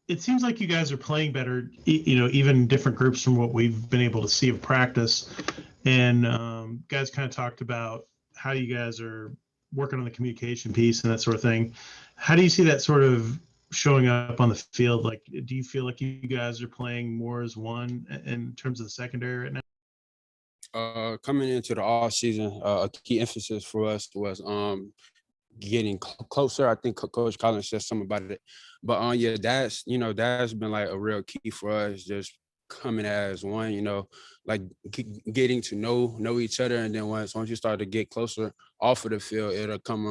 It seems like you guys are playing better, even different groups from what we've been able to see of practice. And guys kind of talked about how you guys are working on the communication piece and that sort of thing. How do you see that sort of showing up on the field? Like, do you feel like you guys are playing more as one in terms of the secondary right now? Coming into the off season, a key emphasis for us was getting closer. I think Coach Collins said something about it, but yeah, that's been like a real key for us, just coming as one, like getting to know each other, and then once you start to get closer off of the field, it'll come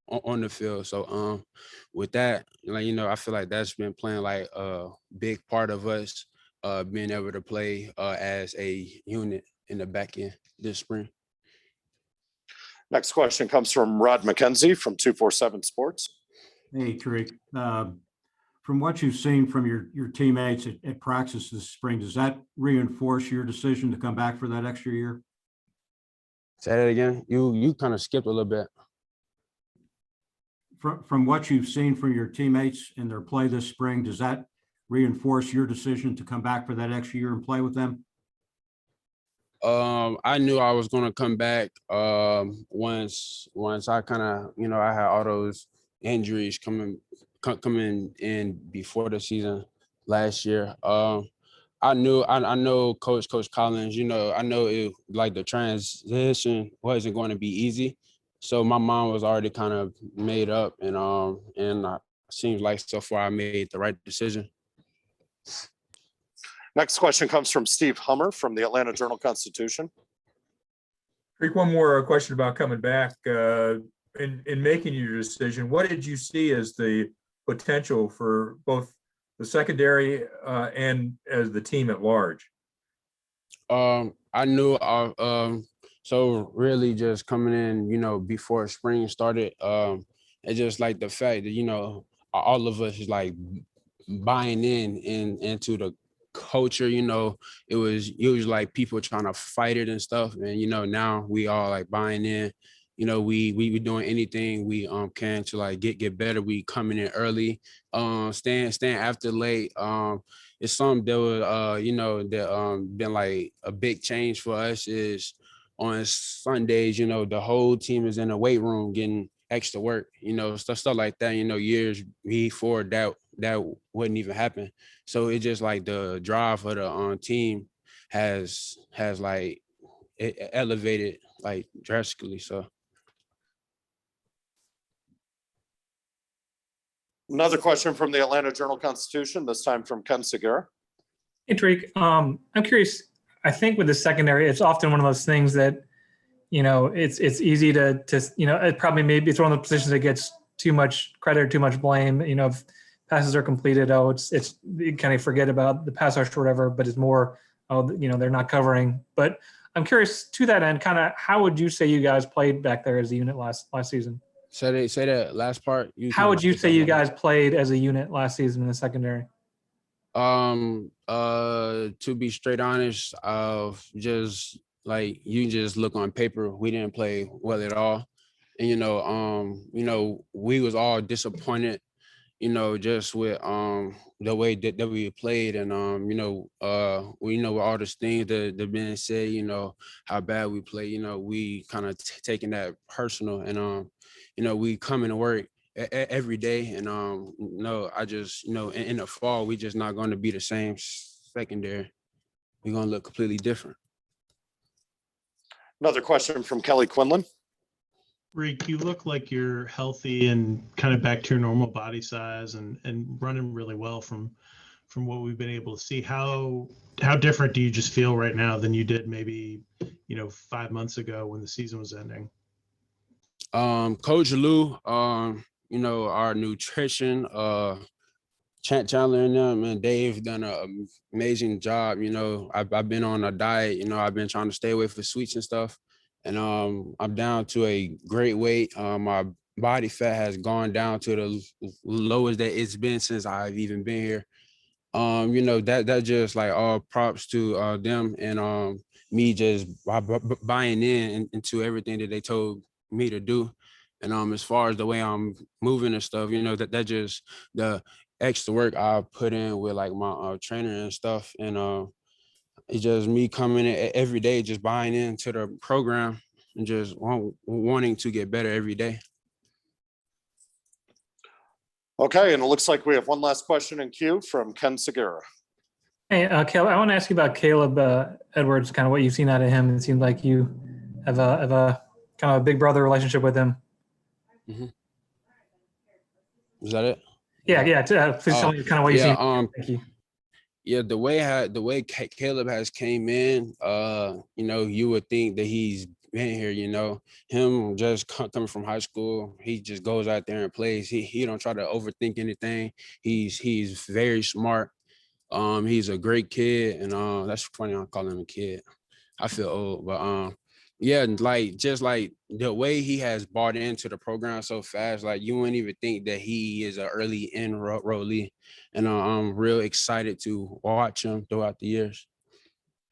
on the field. So with that, I feel like that's been playing like a big part of us being able to play as a unit in the back end this spring. Next question comes from Rod McKenzie from 247 Sports. Hey, Tariq. From what you've seen from your teammates at practice this spring, does that reinforce your decision to come back for that extra year? Say that again. You kind of skipped a little bit. From what you've seen from your teammates in their play this spring, does that reinforce your decision to come back for that extra year and play with them? I knew I was going to come back once I kind of, I had all those injuries coming in before the season last year. I know Coach Collins, I know it, like the transition wasn't going to be easy. So my mind was already kind of made up, and it seems like so far I made the right decision. Next question comes from Steve Hummer from the Atlanta Journal-Constitution. Rick, one more question about coming back. In making your decision, what did you see as the potential for both the secondary and as the team at large? I knew so really just coming in, before spring started, it's just like the fact that, all of us is like buying into the culture. It was usually like people trying to fight it and stuff, and now we all like buying in. We doing anything we can to like get better. We coming in early, staying after late. It's something that was that been like a big change for us is on Sundays, the whole team is in the weight room getting extra work, stuff like that. Years before that wouldn't even happen. So it's just like the drive for the team has like it elevated like drastically. So another question from the Atlanta Journal-Constitution, this time from Ken Segura. Hey, Tariq, I'm curious. I think with the secondary, it's often one of those things that, it's easy to it probably maybe it's one of the positions that gets too much credit or too much blame. If passes are completed, it's you kind of forget about the pass rush or whatever, but it's more, they're not covering. But I'm curious to that end, kind of how would you say you guys played back there as a unit last season? Say that last part. How would you say you guys played as a unit last season in the secondary? To be straight honest, just like you just look on paper, we didn't play well at all. And we was all disappointed, just with the way that we played, and we know with all the things that been said, how bad we play, we kind of taking that personal, and we coming to work every day, and I just in the fall we just not going to be the same secondary. We're going to look completely different. Another question from Kelly Quinlan. Reek, you look like you're healthy and kind of back to your normal body size and running really well from what we've been able to see. How different do you just feel right now than you did maybe 5 months ago when the season was ending? Coach Lou, our nutrition, Chandler and them and Dave done an amazing job. I've been on a diet. I've been trying to stay away from sweets and stuff, and I'm down to a great weight. My body fat has gone down to the lowest that it's been since I've even been here. That just like all props to them and me just buying into everything that they told me to do. And as far as the way I'm moving and stuff, that just the extra work I put in with like my trainer and stuff. And it's just me coming in every day, just buying into the program and just wanting to get better every day. Okay, and it looks like we have one last question in queue from Ken Segura. Hey, Caleb, I want to ask you about Caleb Edwards, kind of what you've seen out of him. It seems like you have a kind of a big brother relationship with him. Mm-hmm. Is that it? Yeah. Please tell me kind of what you've seen. Thank you. Yeah, the way Caleb has came in, you know, you would think that he's been here, you know, him just coming from high school, he just goes out there and plays. He don't try to overthink anything. He's very smart. He's a great kid, and that's funny. I call him a kid. I feel old, but yeah, like just like the way he has bought into the program so fast, like you wouldn't even think that he is an early enrollee, and I'm real excited to watch him throughout the years.